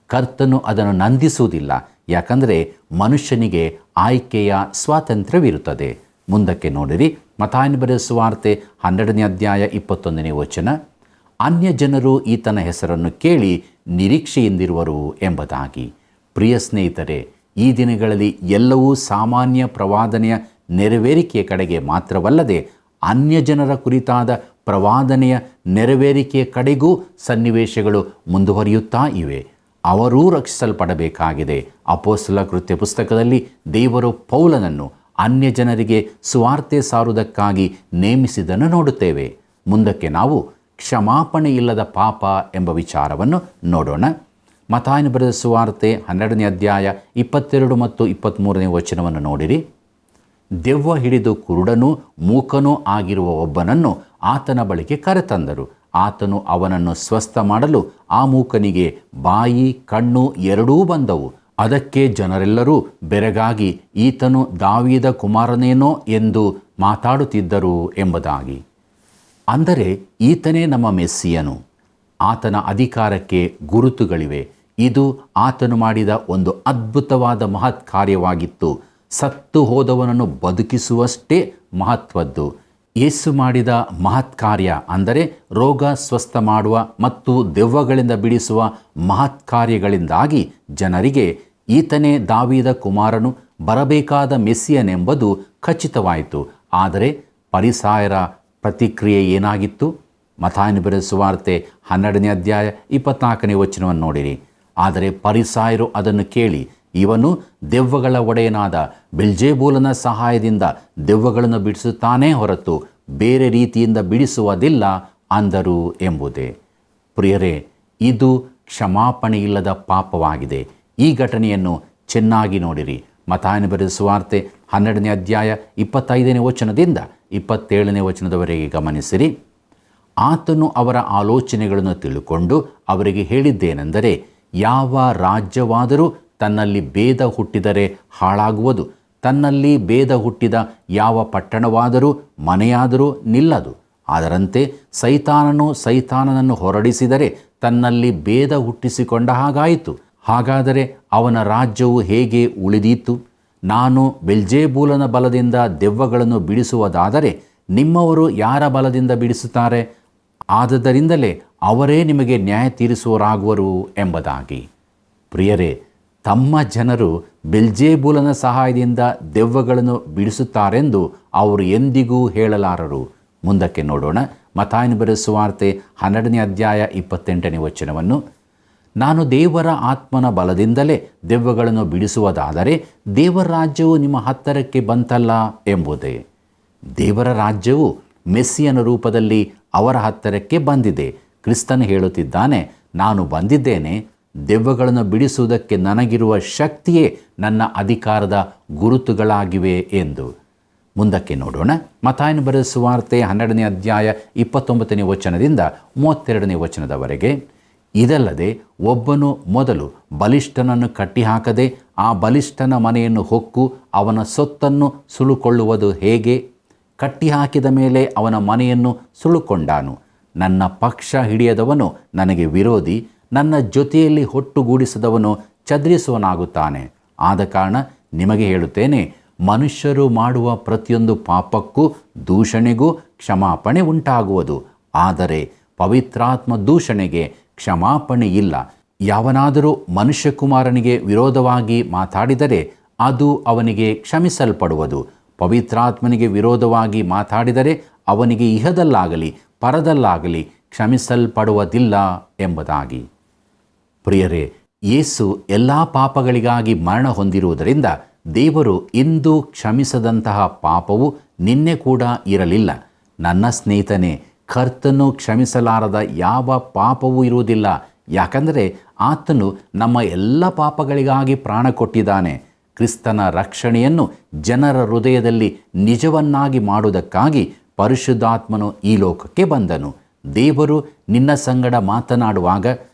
ಕರ್ತನು ಅದನ್ನು ನಂದಿಸುವುದಿಲ್ಲ, ಯಾಕಂದರೆ ಮನುಷ್ಯನಿಗೆ ಆಯ್ಕೆಯ ಸ್ವಾತಂತ್ರ್ಯವಿರುತ್ತದೆ. ಮುಂದಕ್ಕೆ ನೋಡಿರಿ. ಮತ್ತಾಯನ ಬರೆದ ಸುವಾರ್ತೆ 12ನೇ ಅಧ್ಯಾಯ 21ನೇ ವಚನ. ಅನ್ಯ ಜನರು ಈತನ ಹೆಸರನ್ನು ಕೇಳಿ ನಿರೀಕ್ಷೆಯಿಂದಿರುವರು ಎಂಬುದಾಗಿ. ಪ್ರಿಯ ಸ್ನೇಹಿತರೆ, ಈ ದಿನಗಳಲ್ಲಿ ಎಲ್ಲವೂ ಸಾಮಾನ್ಯ ಪ್ರವಾದನೆಯ ನೆರವೇರಿಕೆಯ ಕಡೆಗೆ ಮಾತ್ರವಲ್ಲದೆ ಅನ್ಯ ಜನರ ಕುರಿತಾದ ಪ್ರವಾದನೆಯ ನೆರವೇರಿಕೆಯ ಕಡೆಗೂ ಸನ್ನಿವೇಶಗಳು ಮುಂದುವರಿಯುತ್ತಾ ಇವೆ. ಅವರೂ ರಕ್ಷಿಸಲ್ಪಡಬೇಕಾಗಿದೆ. ಅಪೊಸ್ತಲ ಕೃತ್ಯ ಪುಸ್ತಕದಲ್ಲಿ ದೇವರು ಪೌಲನನ್ನು ಅನ್ಯ ಜನರಿಗೆ ಸುವಾರ್ತೆ ಸಾರುವುದಕ್ಕಾಗಿ ನೇಮಿಸಿದ್ದನ್ನು ನೋಡುತ್ತೇವೆ. ಮುಂದಕ್ಕೆ ನಾವು ಕ್ಷಮಾಪಣೆ ಇಲ್ಲದ ಪಾಪ ಎಂಬ ವಿಚಾರವನ್ನು ನೋಡೋಣ. ಮತ್ತಾಯನ ಬರೆದ ಸುವಾರ್ತೆ 12ನೇ ಅಧ್ಯಾಯ 22 ಮತ್ತು 23ನೇ ವಚನವನ್ನು ನೋಡಿರಿ. ದೆವ್ವ ಹಿಡಿದು ಕುರುಡನೂ ಮೂಕನೂ ಆಗಿರುವ ಒಬ್ಬನನ್ನು ಆತನ ಬಳಿಗೆ ಕರೆತಂದರು. ಆತನು ಅವನನ್ನು ಸ್ವಸ್ಥ ಮಾಡಲು ಆ ಮೂಕನಿಗೆ ಬಾಯಿ ಕಣ್ಣು ಎರಡೂ ಬಂದವು. ಅದಕ್ಕೆ ಜನರೆಲ್ಲರೂ ಬೆರಗಾಗಿ ಈತನು ದಾವೀದ ಕುಮಾರನೇನೋ ಎಂದು ಮಾತಾಡುತ್ತಿದ್ದರು ಎಂಬುದಾಗಿ. ಅಂದರೆ ಈತನೇ ನಮ್ಮ ಮೆಸ್ಸಿಯನು. ಆತನ ಅಧಿಕಾರಕ್ಕೆ ಗುರುತುಗಳಿವೆ. ಇದು ಆತನು ಮಾಡಿದ ಒಂದು ಅದ್ಭುತವಾದ ಮಹತ್ ಕಾರ್ಯವಾಗಿತ್ತು. ಸತ್ತು ಹೋದವನನ್ನು ಬದುಕಿಸುವಷ್ಟೇ ಮಹತ್ವದ್ದು. ಯೇಸು ಮಾಡಿದ ಮಹತ್ ಕಾರ್ಯ ಅಂದರೆ ರೋಗ ಸ್ವಸ್ಥ ಮಾಡುವ ಮತ್ತು ದೆವ್ವಗಳಿಂದ ಬಿಡಿಸುವ ಮಹತ್ ಕಾರ್ಯಗಳಿಂದಾಗಿ ಜನರಿಗೆ ಈತನೇ ದಾವೀದ ಕುಮಾರನು, ಬರಬೇಕಾದ ಮೆಸ್ಸಿಯನೆಂಬುದು ಖಚಿತವಾಯಿತು. ಆದರೆ ಫರಿಸಾಯರ ಪ್ರತಿಕ್ರಿಯೆ ಏನಾಗಿತ್ತು? ಮತ್ತಾಯನ ಬರೆದ ಸುವಾರ್ತೆ 12ನೇ ಅಧ್ಯಾಯ 24ನೇ ವಚನವನ್ನು ನೋಡಿರಿ. ಆದರೆ ಫರಿಸಾಯರು ಅದನ್ನು ಕೇಳಿ, ಇವನು ದೆವ್ವಗಳ ಒಡೆಯನಾದ ಬೆಲ್ಜೆಬೂಲನ ಸಹಾಯದಿಂದ ದೆವ್ವಗಳನ್ನು ಬಿಡಿಸುತ್ತಾನೇ ಹೊರತು ಬೇರೆ ರೀತಿಯಿಂದ ಬಿಡಿಸುವುದಿಲ್ಲ ಅಂದರು ಎಂಬುದೇ. ಪ್ರಿಯರೇ, ಇದು ಕ್ಷಮಾಪಣೆಯಿಲ್ಲದ ಪಾಪವಾಗಿದೆ. ಈ ಘಟನೆಯನ್ನು ಚೆನ್ನಾಗಿ ನೋಡಿರಿ. ಮತ್ತಾಯನ ಬರೆದ ಸುವಾರ್ತೆ 12ನೇ ಅಧ್ಯಾಯ 25ನೇ ವಚನದಿಂದ 27ನೇ ವಚನದವರೆಗೆ ಗಮನಿಸಿರಿ. ಆತನು ಅವರ ಆಲೋಚನೆಗಳನ್ನು ತಿಳುಕೊಂಡು ಅವರಿಗೆ ಹೇಳಿದ್ದೇನೆಂದರೆ, ಯಾವ ರಾಜ್ಯವಾದರೂ ತನ್ನಲ್ಲಿ ಭೇದ ಹುಟ್ಟಿದರೆ ಹಾಳಾಗುವುದು. ತನ್ನಲ್ಲಿ ಭೇದ ಹುಟ್ಟಿದ ಯಾವ ಪಟ್ಟಣವಾದರೂ ಮನೆಯಾದರೂ ನಿಲ್ಲದು. ಅದರಂತೆ ಸೈತಾನನು ಸೈತಾನನನ್ನು ಹೊರಡಿಸಿದರೆ ತನ್ನಲ್ಲಿ ಭೇದ ಹುಟ್ಟಿಸಿಕೊಂಡ ಹಾಗಾಯಿತು. ಹಾಗಾದರೆ ಅವನ ರಾಜ್ಯವು ಹೇಗೆ ಉಳಿದೀತು? ನಾನು ಬೆಲ್ಜೆಬೂಲನ ಬಲದಿಂದ ದೆವ್ವಗಳನ್ನು ಬಿಡಿಸುವುದಾದರೆ ನಿಮ್ಮವರು ಯಾರ ಬಲದಿಂದ ಬಿಡಿಸುತ್ತಾರೆ? ಆದ್ದರಿಂದಲೇ ಅವರೇ ನಿಮಗೆ ನ್ಯಾಯ ತೀರಿಸುವರಾಗುವರು ಎಂಬುದಾಗಿ. ಪ್ರಿಯರೇ, ತಮ್ಮ ಜನರು ಬೆಲ್ಜೆಬೂಲನ ಸಹಾಯದಿಂದ ದೆವ್ವಗಳನ್ನು ಬಿಡಿಸುತ್ತಾರೆಂದು ಅವರು ಎಂದಿಗೂ ಹೇಳಲಾರರು. ಮುಂದಕ್ಕೆ ನೋಡೋಣ. ಮತ್ತಾಯನ ಬರೆದ ಸುವಾರ್ತೆ 12ನೇ ಅಧ್ಯಾಯ 28ನೇ ವಚನವನ್ನು. ನಾನು ದೇವರ ಆತ್ಮನ ಬಲದಿಂದಲೇ ದೆವ್ವಗಳನ್ನು ಬಿಡಿಸುವುದಾದರೆ ದೇವರ ರಾಜ್ಯವು ನಿಮ್ಮ ಹತ್ತಿರಕ್ಕೆ ಬಂತಲ್ಲ ಎಂಬುದೇ. ದೇವರ ರಾಜ್ಯವು ಮೆಸ್ಸಿಯನ ರೂಪದಲ್ಲಿ ಅವರ ಹತ್ತಿರಕ್ಕೆ ಬಂದಿದೆ. ಕ್ರಿಸ್ತನು ಹೇಳುತ್ತಿದ್ದಾನೆ, ನಾನು ಬಂದಿದ್ದೇನೆ, ದೆವ್ವಗಳನ್ನು ಬಿಡಿಸುವುದಕ್ಕೆ ನನಗಿರುವ ಶಕ್ತಿಯೇ ನನ್ನ ಅಧಿಕಾರದ ಗುರುತುಗಳಾಗಿವೆ ಎಂದು. ಮುಂದಕ್ಕೆ ನೋಡೋಣ. ಮತ್ತಾಯನ ಬರೆದ ಸುವಾರ್ತೆ 12ನೇ ಅಧ್ಯಾಯ 29ನೇ ವಚನದಿಂದ 32ನೇ ವಚನದವರೆಗೆ. ಇದಲ್ಲದೆ ಒಬ್ಬನು ಮೊದಲು ಬಲಿಷ್ಠನನ್ನು ಕಟ್ಟಿಹಾಕದೆ ಆ ಬಲಿಷ್ಠನ ಮನೆಯನ್ನು ಹೊಕ್ಕು ಅವನ ಸೊತ್ತನ್ನು ಸುಳುಕೊಳ್ಳುವುದು ಹೇಗೆ? ಕಟ್ಟಿಹಾಕಿದ ಮೇಲೆ ಅವನ ಮನೆಯನ್ನು ಸುಳುಕೊಂಡಾನು. ನನ್ನ ಪಕ್ಷ ಹಿಡಿಯದವನು ನನಗೆ ವಿರೋಧಿ, ನನ್ನ ಜೊತೆಯಲ್ಲಿ ಒಟ್ಟುಗೂಡಿಸದವನು ಚದರಿಸುವನಾಗುತ್ತಾನೆ. ಆದ ಕಾರಣ ನಿಮಗೆ ಹೇಳುತ್ತೇನೆ, ಮನುಷ್ಯರು ಮಾಡುವ ಪ್ರತಿಯೊಂದು ಪಾಪಕ್ಕೂ ದೂಷಣೆಗೂ ಕ್ಷಮಾಪಣೆ ಉಂಟಾಗುವುದು, ಆದರೆ ಪವಿತ್ರಾತ್ಮ ದೂಷಣೆಗೆ ಕ್ಷಮಾಪಣೆ ಇಲ್ಲ. ಯಾವನಾದರೂ ಮನುಷ್ಯಕುಮಾರನಿಗೆ ವಿರೋಧವಾಗಿ ಮಾತಾಡಿದರೆ ಅದು ಅವನಿಗೆ ಕ್ಷಮಿಸಲ್ಪಡುವುದು. ಪವಿತ್ರಾತ್ಮನಿಗೆ ವಿರೋಧವಾಗಿ ಮಾತಾಡಿದರೆ ಅವನಿಗೆ ಇಹದಲ್ಲಾಗಲಿ ಪರದಲ್ಲಾಗಲಿ ಕ್ಷಮಿಸಲ್ಪಡುವುದಿಲ್ಲ ಎಂಬುದಾಗಿ. ಪ್ರಿಯರೇ, ಯೇಸು ಎಲ್ಲ ಪಾಪಗಳಿಗಾಗಿ ಮರಣ ಹೊಂದಿರುವುದರಿಂದ ದೇವರು ಇಂದು ಕ್ಷಮಿಸದಂತಹ ಪಾಪವು ನಿನ್ನೆ ಕೂಡ ಇರಲಿಲ್ಲ. ನನ್ನ ಸ್ನೇಹಿತನೇ, ಕರ್ತನು ಕ್ಷಮಿಸಲಾರದ ಯಾವ ಪಾಪವೂ ಇರುವುದಿಲ್ಲ. ಯಾಕಂದರೆ ಆತನು ನಮ್ಮ ಎಲ್ಲ ಪಾಪಗಳಿಗಾಗಿ ಪ್ರಾಣ ಕೊಟ್ಟಿದ್ದಾನೆ. ಕ್ರಿಸ್ತನ ರಕ್ಷಣೆಯನ್ನು ಜನರ ಹೃದಯದಲ್ಲಿ ನಿಜವನ್ನಾಗಿ ಮಾಡುವುದಕ್ಕಾಗಿ ಪರಿಶುದ್ಧಾತ್ಮನು ಈ ಲೋಕಕ್ಕೆ ಬಂದನು. ದೇವರು ನಿನ್ನ ಸಂಗಡ ಮಾತನಾಡುವಾಗ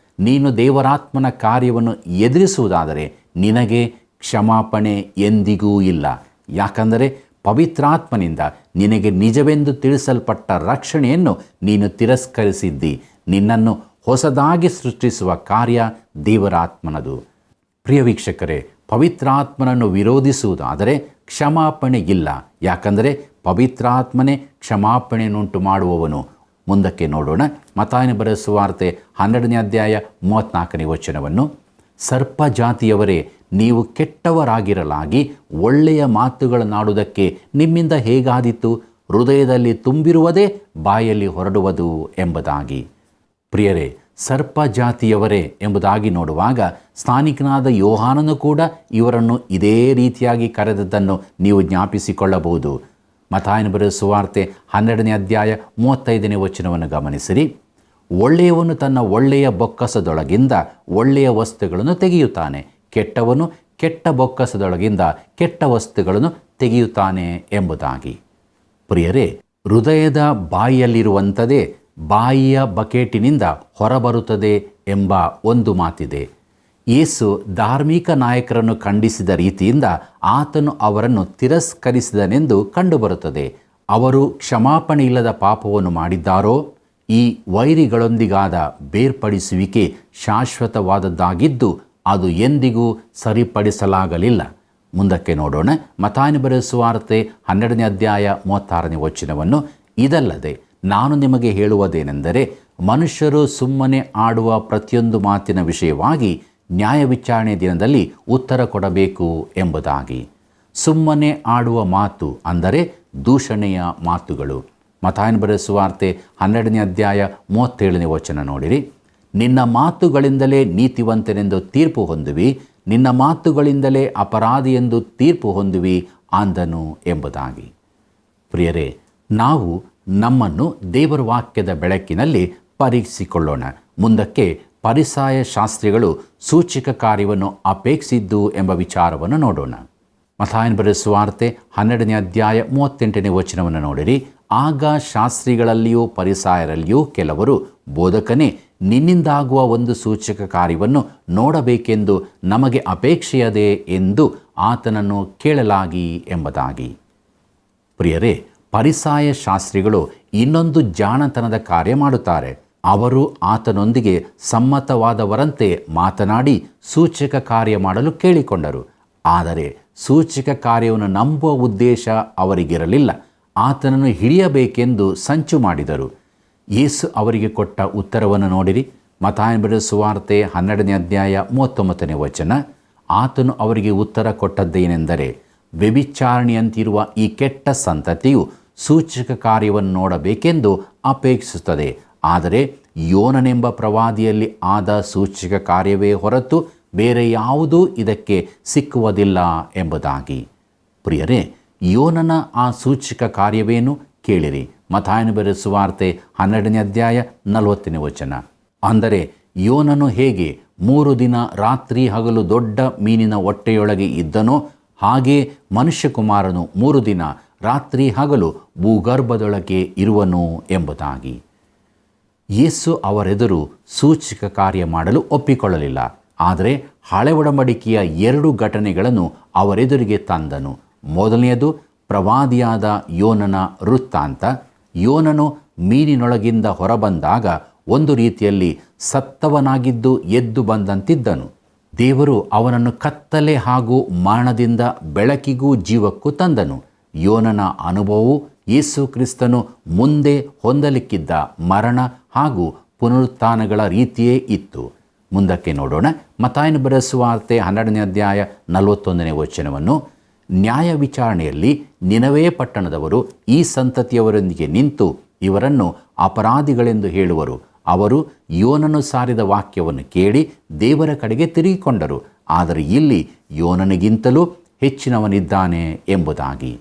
ನೀನು ದೇವರಾತ್ಮನ ಕಾರ್ಯವನ್ನು ಎದುರಿಸುವುದಾದರೆ ನಿನಗೆ ಕ್ಷಮಾಪಣೆ ಎಂದಿಗೂ ಇಲ್ಲ. ಯಾಕಂದರೆ ಪವಿತ್ರಾತ್ಮನಿಂದ ನಿನಗೆ ನಿಜವೆಂದು ತಿಳಿಸಲ್ಪಟ್ಟ ರಕ್ಷಣೆಯನ್ನು ನೀನು ತಿರಸ್ಕರಿಸಿದ್ದಿ. ನಿನ್ನನ್ನು ಹೊಸದಾಗಿ ಸೃಷ್ಟಿಸುವ ಕಾರ್ಯ ದೇವರಾತ್ಮನದು. ಪ್ರಿಯ ವೀಕ್ಷಕರೇ, ಪವಿತ್ರಾತ್ಮನನ್ನು ವಿರೋಧಿಸುವುದಾದರೆ ಕ್ಷಮಾಪಣೆ ಇಲ್ಲ. ಯಾಕಂದರೆ ಪವಿತ್ರಾತ್ಮನೇ ಕ್ಷಮಾಪಣೆಯನ್ನುಂಟು ಮಾಡುವವನು. ಮುಂದಕ್ಕೆ ನೋಡೋಣ. ಮತ್ತಾಯನ ಬರೆದ ಸುವಾರ್ತೆ 12ನೇ ಅಧ್ಯಾಯ 34ನೇ ವಚನವನ್ನು. ಸರ್ಪ ಜಾತಿಯವರೇ, ನೀವು ಕೆಟ್ಟವರಾಗಿರಲಾಗಿ ಒಳ್ಳೆಯ ಮಾತುಗಳನ್ನಾಡುವುದಕ್ಕೆ ನಿಮ್ಮಿಂದ ಹೇಗಾದೀತು? ಹೃದಯದಲ್ಲಿ ತುಂಬಿರುವುದೇ ಬಾಯಲ್ಲಿ ಹೊರಡುವುದು ಎಂಬುದಾಗಿ. ಪ್ರಿಯರೇ, ಸರ್ಪ ಜಾತಿಯವರೇ ಎಂಬುದಾಗಿ ನೋಡುವಾಗ ಸ್ಥಾನಿಕನಾದ ಯೋಹಾನನು ಕೂಡ ಇವರನ್ನು ಇದೇ ರೀತಿಯಾಗಿ ಕರೆದದ್ದನ್ನು ನೀವು ಜ್ಞಾಪಿಸಿಕೊಳ್ಳಬಹುದು. ಮತ್ತಾಯನ ಬರೆದ ಸುವಾರ್ತೆ 12ನೇ ಅಧ್ಯಾಯ 35ನೇ ವಚನವನ್ನು ಗಮನಿಸಿರಿ. ಒಳ್ಳೆಯವನು ತನ್ನ ಒಳ್ಳೆಯ ಬೊಕ್ಕಸದೊಳಗಿಂದ ಒಳ್ಳೆಯ ವಸ್ತುಗಳನ್ನು ತೆಗೆಯುತ್ತಾನೆ, ಕೆಟ್ಟವನು ಕೆಟ್ಟ ಬೊಕ್ಕಸದೊಳಗಿಂದ ಕೆಟ್ಟ ವಸ್ತುಗಳನ್ನು ತೆಗೆಯುತ್ತಾನೆ ಎಂಬುದಾಗಿ. ಪ್ರಿಯರೇ, ಹೃದಯದ ಬಾಯಿಯಲ್ಲಿರುವಂಥದ್ದೇ ಬಾಯಿಯ ಬಕೆಟಿನಿಂದ ಹೊರಬರುತ್ತದೆ ಎಂಬ ಒಂದು ಮಾತಿದೆ. ಯೇಸು ಧಾರ್ಮಿಕ ನಾಯಕರನ್ನು ಖಂಡಿಸಿದ ರೀತಿಯಿಂದ ಆತನು ಅವರನ್ನು ತಿರಸ್ಕರಿಸಿದನೆಂದು ಕಂಡುಬರುತ್ತದೆ. ಅವರು ಕ್ಷಮಾಪಣೆ ಇಲ್ಲದ ಪಾಪವನ್ನು ಮಾಡಿದ್ದಾರೋ? ಈ ವೈರಿಗಳೊಂದಿಗಾದ ಬೇರ್ಪಡಿಸುವಿಕೆ ಶಾಶ್ವತವಾದದ್ದಾಗಿದ್ದು ಅದು ಎಂದಿಗೂ ಸರಿಪಡಿಸಲಾಗಲಿಲ್ಲ. ಮುಂದಕ್ಕೆ ನೋಡೋಣ. ಮತ್ತಾಯನ ಬರೆದ ಸುವಾರ್ತೆ 12ನೇ ಅಧ್ಯಾಯ 36ನೇ ವಚನವನ್ನು. ಇದಲ್ಲದೆ ನಾನು ನಿಮಗೆ ಹೇಳುವುದೇನೆಂದರೆ, ಮನುಷ್ಯರು ಸುಮ್ಮನೆ ಆಡುವ ಪ್ರತಿಯೊಂದು ಮಾತಿನ ವಿಷಯವಾಗಿ ನ್ಯಾಯ ವಿಚಾರಣೆ ದಿನದಲ್ಲಿ ಉತ್ತರ ಕೊಡಬೇಕು ಎಂಬುದಾಗಿ. ಸುಮ್ಮನೆ ಆಡುವ ಮಾತು ಅಂದರೆ ದೂಷಣೆಯ ಮಾತುಗಳು. ಮತ್ತಾಯನ ಬರೆದ ಸುವಾರ್ತೆ 12ನೇ ಅಧ್ಯಾಯ 37ನೇ ವಚನ ನೋಡಿರಿ. ನಿನ್ನ ಮಾತುಗಳಿಂದಲೇ ನೀತಿವಂತನೆಂದು ತೀರ್ಪು ಹೊಂದುವಿ, ನಿನ್ನ ಮಾತುಗಳಿಂದಲೇ ಅಪರಾಧಿ ಎಂದು ತೀರ್ಪು ಹೊಂದುವಿ ಅಂದನು ಎಂಬುದಾಗಿ. ಪ್ರಿಯರೇ, ನಾವು ನಮ್ಮನ್ನು ದೇವರ ವಾಕ್ಯದ ಬೆಳಕಿನಲ್ಲಿ ಪರೀಕ್ಷಿಸಿಕೊಳ್ಳೋಣ. ಮುಂದಕ್ಕೆ ಫರಿಸಾಯ ಶಾಸ್ತ್ರಿಗಳು ಸೂಚಕ ಕಾರ್ಯವನ್ನು ಅಪೇಕ್ಷಿಸಿದ್ದು ಎಂಬ ವಿಚಾರವನ್ನು ನೋಡೋಣ. ಮತ್ತಾಯನ ಬರೆದ ಸುವಾರ್ತೆ 12ನೇ ಅಧ್ಯಾಯ 38ನೇ ವಚನವನ್ನು ನೋಡಿರಿ. ಆಗ ಶಾಸ್ತ್ರಿಗಳಲ್ಲಿಯೂ ಫರಿಸಾಯರಲ್ಲಿಯೂ ಕೆಲವರು, ಬೋಧಕನೇ, ನಿನ್ನಿಂದಾಗುವ ಒಂದು ಸೂಚಕ ಕಾರ್ಯವನ್ನು ನೋಡಬೇಕೆಂದು ನಮಗೆ ಅಪೇಕ್ಷೆಯದೆ ಎಂದು ಆತನನ್ನು ಕೇಳಲಾಗಿ ಎಂಬುದಾಗಿ. ಪ್ರಿಯರೇ, ಫರಿಸಾಯ ಶಾಸ್ತ್ರಿಗಳು ಇನ್ನೊಂದು ಜಾಣತನದ ಕಾರ್ಯ ಮಾಡುತ್ತಾರೆ. ಅವರು ಆತನೊಂದಿಗೆ ಸಮ್ಮತವಾದವರಂತೆ ಮಾತನಾಡಿ ಸೂಚಕ ಕಾರ್ಯ ಮಾಡಲು ಕೇಳಿಕೊಂಡರು. ಆದರೆ ಸೂಚಕ ಕಾರ್ಯವನ್ನು ನಂಬುವ ಉದ್ದೇಶ ಅವರಿಗಿರಲಿಲ್ಲ. ಆತನನ್ನು ಹಿಡಿಯಬೇಕೆಂದು ಸಂಚು ಮಾಡಿದರು. ಯೇಸು ಅವರಿಗೆ ಕೊಟ್ಟ ಉತ್ತರವನ್ನು ನೋಡಿರಿ. ಮತ್ತಾಯನ ಬರೆದ ಸುವಾರ್ತೆ 12ನೇ ಅಧ್ಯಾಯ 39ನೇ ವಚನ. ಆತನು ಅವರಿಗೆ ಉತ್ತರ ಕೊಟ್ಟದ್ದೇನೆಂದರೆ, ವ್ಯಭಿಚಾರಣೆಯಂತಿರುವ ಈ ಕೆಟ್ಟ ಸಂತತಿಯು ಸೂಚಕ ಕಾರ್ಯವನ್ನು ನೋಡಬೇಕೆಂದು ಅಪೇಕ್ಷಿಸುತ್ತದೆ, ಆದರೆ ಯೋನನೆಂಬ ಪ್ರವಾದಿಯಲ್ಲಿ ಆದ ಸೂಚಕ ಕಾರ್ಯವೇ ಹೊರತು ಬೇರೆ ಯಾವುದೂ ಇದಕ್ಕೆ ಸಿಕ್ಕುವುದಿಲ್ಲ ಎಂಬುದಾಗಿ. ಪ್ರಿಯರೇ, ಯೋನನ ಆ ಸೂಚಕ ಕಾರ್ಯವೇನು ಕೇಳಿರಿ. ಮತ್ತಾಯನ ಬರೆದ ಸುವಾರ್ತೆ 12ನೇ ಅಧ್ಯಾಯ 40ನೇ ವಚನ. ಅಂದರೆ ಯೋನನು ಹೇಗೆ 3 ದಿನ ರಾತ್ರಿ ಹಗಲು ದೊಡ್ಡ ಮೀನಿನ ಹೊಟ್ಟೆಯೊಳಗೆ ಇದ್ದನೋ ಹಾಗೆ ಮನುಷ್ಯಕುಮಾರನು 3 ದಿನ ರಾತ್ರಿ ಹಗಲು ಭೂಗರ್ಭದೊಳಗೆ ಇರುವನು ಎಂಬುದಾಗಿ. ಯೇಸು ಅವರೆದುರು ಸೂಚಕ ಕಾರ್ಯ ಮಾಡಲು ಒಪ್ಪಿಕೊಳ್ಳಲಿಲ್ಲ. ಆದರೆ ಹಳೆ ಒಡಂಬಡಿಕೆಯ 2 ಘಟನೆಗಳನ್ನು ಅವರೆದುರಿಗೆ ತಂದನು. ಮೊದಲನೆಯದು ಪ್ರವಾದಿಯಾದ ಯೋನನ ವೃತ್ತಾಂತ. ಯೋನನು ಮೀನಿನೊಳಗಿಂದ ಹೊರಬಂದಾಗ ಒಂದು ರೀತಿಯಲ್ಲಿ ಸತ್ತವನಾಗಿದ್ದು ಎದ್ದು ಬಂದಂತಿದ್ದನು. ದೇವರು ಅವನನ್ನು ಕತ್ತಲೆ ಹಾಗೂ ಮರಣದಿಂದ ಬೆಳಕಿಗೂ ಜೀವಕ್ಕೂ ತಂದನು. ಯೋನನ ಅನುಭವವು ಯೇಸು ಕ್ರಿಸ್ತನು ಮುಂದೆ ಹೊಂದಲಿಕ್ಕಿದ್ದ ಮರಣ ಹಾಗೂ ಪುನರುತ್ಥಾನಗಳ ರೀತಿಯೇ ಇತ್ತು. ಮುಂದಕ್ಕೆ ನೋಡೋಣ. ಮತ್ತಾಯನ ಬರೆದ ಸುವಾರ್ತೆ 12ನೇ ಅಧ್ಯಾಯ 41ನೇ ವಚನವನ್ನು. ನ್ಯಾಯ ವಿಚಾರಣೆಯಲ್ಲಿ ನಿನವೆ ಪಟ್ಟಣದವರು ಈ ಸಂತತಿಯವರೊಂದಿಗೆ ನಿಂತು ಇವರನ್ನು ಅಪರಾಧಿಗಳೆಂದು ಹೇಳುವರು. ಅವರು ಯೋನನು ಸಾರಿದ ವಾಕ್ಯವನ್ನು ಕೇಳಿ ದೇವರ ಕಡೆಗೆ ತಿರುಗಿಕೊಂಡರು, ಆದರೆ ಇಲ್ಲಿ ಯೋನನಿಗಿಂತಲೂ ಹೆಚ್ಚಿನವನಿದ್ದಾನೆ ಎಂಬುದಾಗಿ.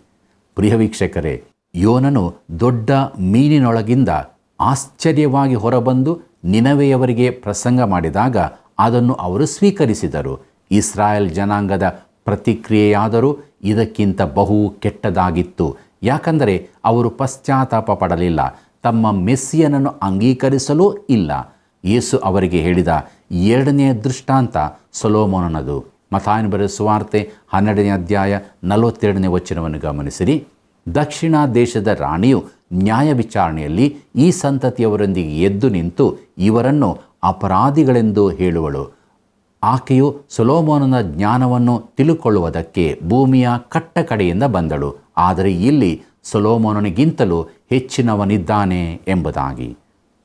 ಪ್ರಿಯ ವೀಕ್ಷಕರೇ, ಯೋನನು ದೊಡ್ಡ ಮೀನಿನೊಳಗಿಂದ ಆಶ್ಚರ್ಯವಾಗಿ ಹೊರಬಂದು ನಿನವೆಯವರಿಗೆ ಪ್ರಸಂಗ ಮಾಡಿದಾಗ ಅದನ್ನು ಅವರು ಸ್ವೀಕರಿಸಿದರು. ಇಸ್ರಾಯೇಲ್ ಜನಾಂಗದ ಪ್ರತಿಕ್ರಿಯೆಯಾದರೂ ಇದಕ್ಕಿಂತ ಬಹು ಕೆಟ್ಟದಾಗಿತ್ತು. ಯಾಕಂದರೆ ಅವರು ಪಶ್ಚಾತ್ತಾಪ ಪಡಲಿಲ್ಲ, ತಮ್ಮ ಮೆಸ್ಸಿಯನನ್ನು ಅಂಗೀಕರಿಸಲೂ ಇಲ್ಲ. ಯೇಸು ಅವರಿಗೆ ಹೇಳಿದ 2ನೇ ದೃಷ್ಟಾಂತ ಸೊಲೊಮೋನನದು. ಮತ್ತಾಯನ ಬರೆದ ಸುವಾರ್ತೆ 12ನೇ ಅಧ್ಯಾಯ 42ನೇ ವಚನವನ್ನು ಗಮನಿಸಿರಿ. ದಕ್ಷಿಣ ದೇಶದ ರಾಣಿಯು ನ್ಯಾಯ ವಿಚಾರಣೆಯಲ್ಲಿ ಈ ಸಂತತಿಯವರೊಂದಿಗೆ ಎದ್ದು ನಿಂತು ಇವರನ್ನು ಅಪರಾಧಿಗಳೆಂದು ಹೇಳುವಳು. ಆಕೆಯು ಸೊಲೊಮೋನನ ಜ್ಞಾನವನ್ನು ತಿಳುಕೊಳ್ಳುವುದಕ್ಕೆ ಭೂಮಿಯ ಕಟ್ಟ ಕಡೆಯಿಂದ ಬಂದಳು, ಆದರೆ ಇಲ್ಲಿ ಸೊಲೊಮೋನನಿಗಿಂತಲೂ ಹೆಚ್ಚಿನವನಿದ್ದಾನೆ ಎಂಬುದಾಗಿ.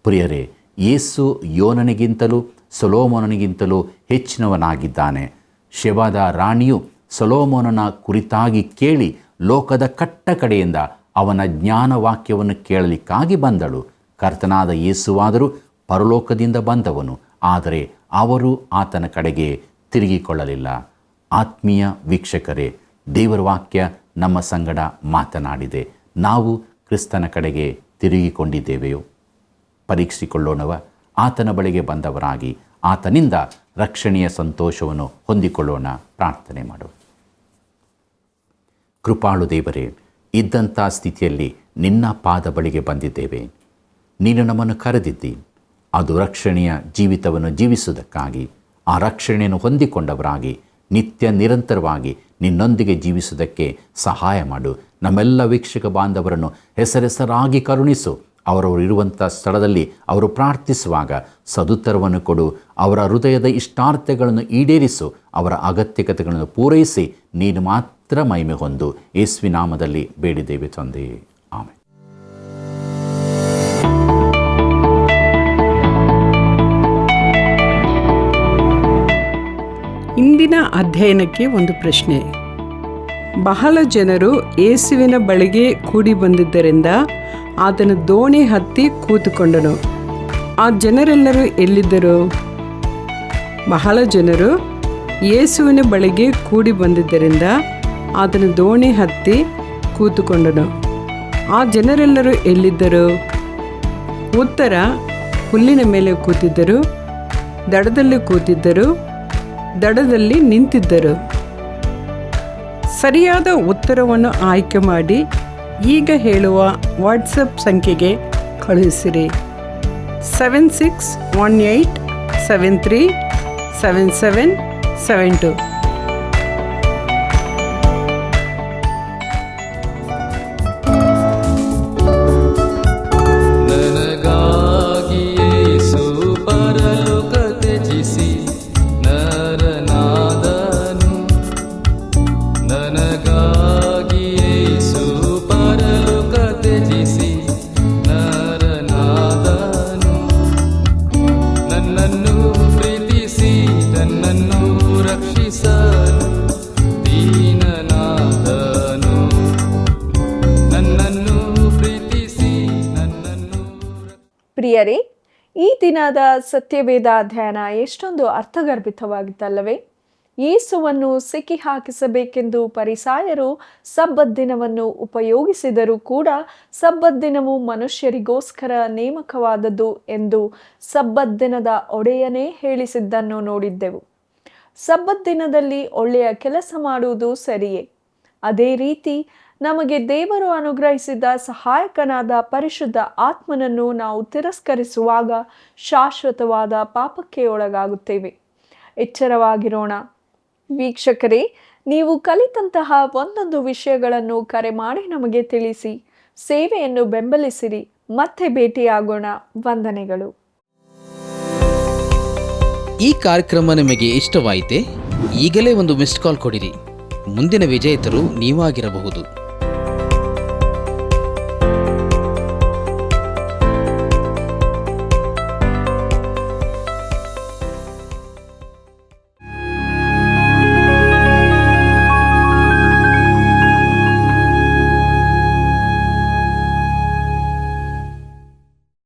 ಪ್ರಿಯರೇ, ಯೇಸು ಯೋನನಿಗಿಂತಲೂ ಸೊಲೊಮೋನನಿಗಿಂತಲೂ ಹೆಚ್ಚಿನವನಾಗಿದ್ದಾನೆ. ಶೆಬಾದ ರಾಣಿಯು ಸೊಲೊಮೋನನ ಕುರಿತಾಗಿ ಕೇಳಿ ಲೋಕದ ಕಟ್ಟ ಕಡೆಯಿಂದ ಅವನ ಜ್ಞಾನವಾಕ್ಯವನ್ನು ಕೇಳಲಿಕ್ಕಾಗಿ ಬಂದಳು. ಕರ್ತನಾದ ಯೇಸುವಾದರೂ ಪರಲೋಕದಿಂದ ಬಂದವನು, ಆದರೆ ಅವರು ಆತನ ಕಡೆಗೆ ತಿರುಗಿಕೊಳ್ಳಲಿಲ್ಲ. ಆತ್ಮೀಯ ವೀಕ್ಷಕರೇ, ದೇವರ ವಾಕ್ಯ ನಮ್ಮ ಸಂಗಡ ಮಾತನಾಡಿದೆ. ನಾವು ಕ್ರಿಸ್ತನ ಕಡೆಗೆ ತಿರುಗಿಕೊಂಡಿದ್ದೇವೆಯೋ? ಪರೀಕ್ಷಿಸಿಕೊಳ್ಳೋಣವ. ಆತನ ಬಳಿಗೆ ಬಂದವರಾಗಿ ಆತನಿಂದ ರಕ್ಷಣೆಯ ಸಂತೋಷವನ್ನು ಹೊಂದಿಕೊಳ್ಳೋಣ. ಪ್ರಾರ್ಥನೆ ಮಾಡೋಣ. ಕೃಪಾಳು ದೇವರೇ, ಇದ್ದಂಥ ಸ್ಥಿತಿಯಲ್ಲಿ ನಿನ್ನ ಪಾದ ಬಳಿಗೆ ಬಂದಿದ್ದೇವೆ. ನೀನು ನಮ್ಮನ್ನು ಕರೆದಿದ್ದಿ, ಅದು ರಕ್ಷಣೆಯ ಜೀವಿತವನ್ನು ಜೀವಿಸುವುದಕ್ಕಾಗಿ. ಆ ರಕ್ಷಣೆಯನ್ನು ಹೊಂದಿಕೊಂಡವರಾಗಿ ನಿತ್ಯ ನಿರಂತರವಾಗಿ ನಿನ್ನೊಂದಿಗೆ ಜೀವಿಸುವುದಕ್ಕೆ ಸಹಾಯ ಮಾಡು. ನಮ್ಮೆಲ್ಲ ವೀಕ್ಷಕ ಬಾಂಧವರನ್ನು ಹೆಸರಾಗಿ ಕರುಣಿಸು. ಅವರವರು ಇರುವಂಥ ಸ್ಥಳದಲ್ಲಿ ಅವರು ಪ್ರಾರ್ಥಿಸುವಾಗ ಸದುತ್ತರವನ್ನು ಕೊಡು. ಅವರ ಹೃದಯದ ಇಷ್ಟಾರ್ಥಗಳನ್ನು ಈಡೇರಿಸು. ಅವರ ಅಗತ್ಯತೆಗಳನ್ನು ಪೂರೈಸಿ ನೀನು ಮಾತ್ರ ಮಹಿಮೆ ಹೊಂದು. ಯೇಸುವಿನ ನಾಮದಲ್ಲಿ ಬೇಡಿದ್ದೇವೆ ತಂದೆಯೇ, ಆಮೆನ್. ಇಂದಿನ ಅಧ್ಯಯನಕ್ಕೆ ಒಂದು ಪ್ರಶ್ನೆ. ಬಹಳ ಜನರು ಯೇಸುವಿನ ಬಳಿಗೆ ಕೂಡಿ ಬಂದಿದ್ದರಿಂದ ಆತನ ದೋಣಿ ಹತ್ತಿ ಕೂತುಕೊಂಡನು. ಆ ಜನರೆಲ್ಲರೂ ಎಲ್ಲಿದ್ದರು? ಬಹಳ ಜನರು ಯೇಸುವಿನ ಬಳಿಗೆ ಕೂಡಿ ಬಂದಿದ್ದರಿಂದ ಆತನ ದೋಣಿ ಹತ್ತಿ ಕೂತುಕೊಂಡನು. ಆ ಜನರೆಲ್ಲರೂ ಎಲ್ಲಿದ್ದರು? ಉತ್ತರ: ಹುಲ್ಲಿನ ಮೇಲೆ ಕೂತಿದ್ದರು, ದಡದಲ್ಲಿ ಕೂತಿದ್ದರು, ದಡದಲ್ಲಿ ನಿಂತಿದ್ದರು. ಸರಿಯಾದ ಉತ್ತರವನ್ನು ಆಯ್ಕೆ ಮಾಡಿ ಈಗ ಹೇಳುವ ವಾಟ್ಸಪ್ ಸಂಖ್ಯೆಗೆ ಕಳುಹಿಸಿರಿ. 7618737772. ಪ್ರಿಯರೇ, ಈ ದಿನದ ಸತ್ಯವೇದ ಅಧ್ಯಯನ ಎಷ್ಟೊಂದು ಅರ್ಥಗರ್ಭಿತವಾಗಿತ್ತಲ್ಲವೇ? ಯೇಸುವನ್ನು ಸಿಕ್ಕಿ ಹಾಕಿಸಬೇಕೆಂದು ಫರಿಸಾಯರು ಸಬ್ಬತ್ ದಿನವನ್ನು ಉಪಯೋಗಿಸಿದರೂ ಕೂಡ ಸಬ್ಬತ್ ದಿನವು ಮನುಷ್ಯರಿಗೋಸ್ಕರ ನೇಮಕವಾದದ್ದು ಎಂದು ಸಬ್ಬತ್ ದಿನದ ಒಡೆಯನೇ ಹೇಳಿಸಿದ್ದನ್ನು ನೋಡಿದ್ದೆವು. ಸಬ್ಬತ್ ದಿನದಲ್ಲಿ ಒಳ್ಳೆಯ ಕೆಲಸ ಮಾಡುವುದು ಸರಿಯೇ? ಅದೇ ರೀತಿ ನಮಗೆ ದೇವರು ಅನುಗ್ರಹಿಸಿದ ಸಹಾಯಕನಾದ ಪರಿಶುದ್ಧ ಆತ್ಮನನ್ನು ನಾವು ತಿರಸ್ಕರಿಸುವಾಗ ಶಾಶ್ವತವಾದ ಪಾಪಕ್ಕೆ ಒಳಗಾಗುತ್ತೇವೆ. ಎಚ್ಚರವಾಗಿರೋಣ. ವೀಕ್ಷಕರೇ, ನೀವು ಕಲಿತಂತಹ ಒಂದೊಂದು ವಿಷಯಗಳನ್ನು ಕರೆ ಮಾಡಿ ನಮಗೆ ತಿಳಿಸಿ. ಸೇವೆಯನ್ನು ಬೆಂಬಲಿಸಿರಿ. ಮತ್ತೆ ಭೇಟಿಯಾಗೋಣ. ವಂದನೆಗಳು. ಈ ಕಾರ್ಯಕ್ರಮ ನಿಮಗೆ ಇಷ್ಟವಾಯಿತೆ? ಈಗಲೇ ಒಂದು ಮಿಸ್ಡ್ ಕಾಲ್ ಕೊಡಿರಿ. ಮುಂದಿನ ವಿಜೇತರು ನೀವಾಗಿರಬಹುದು.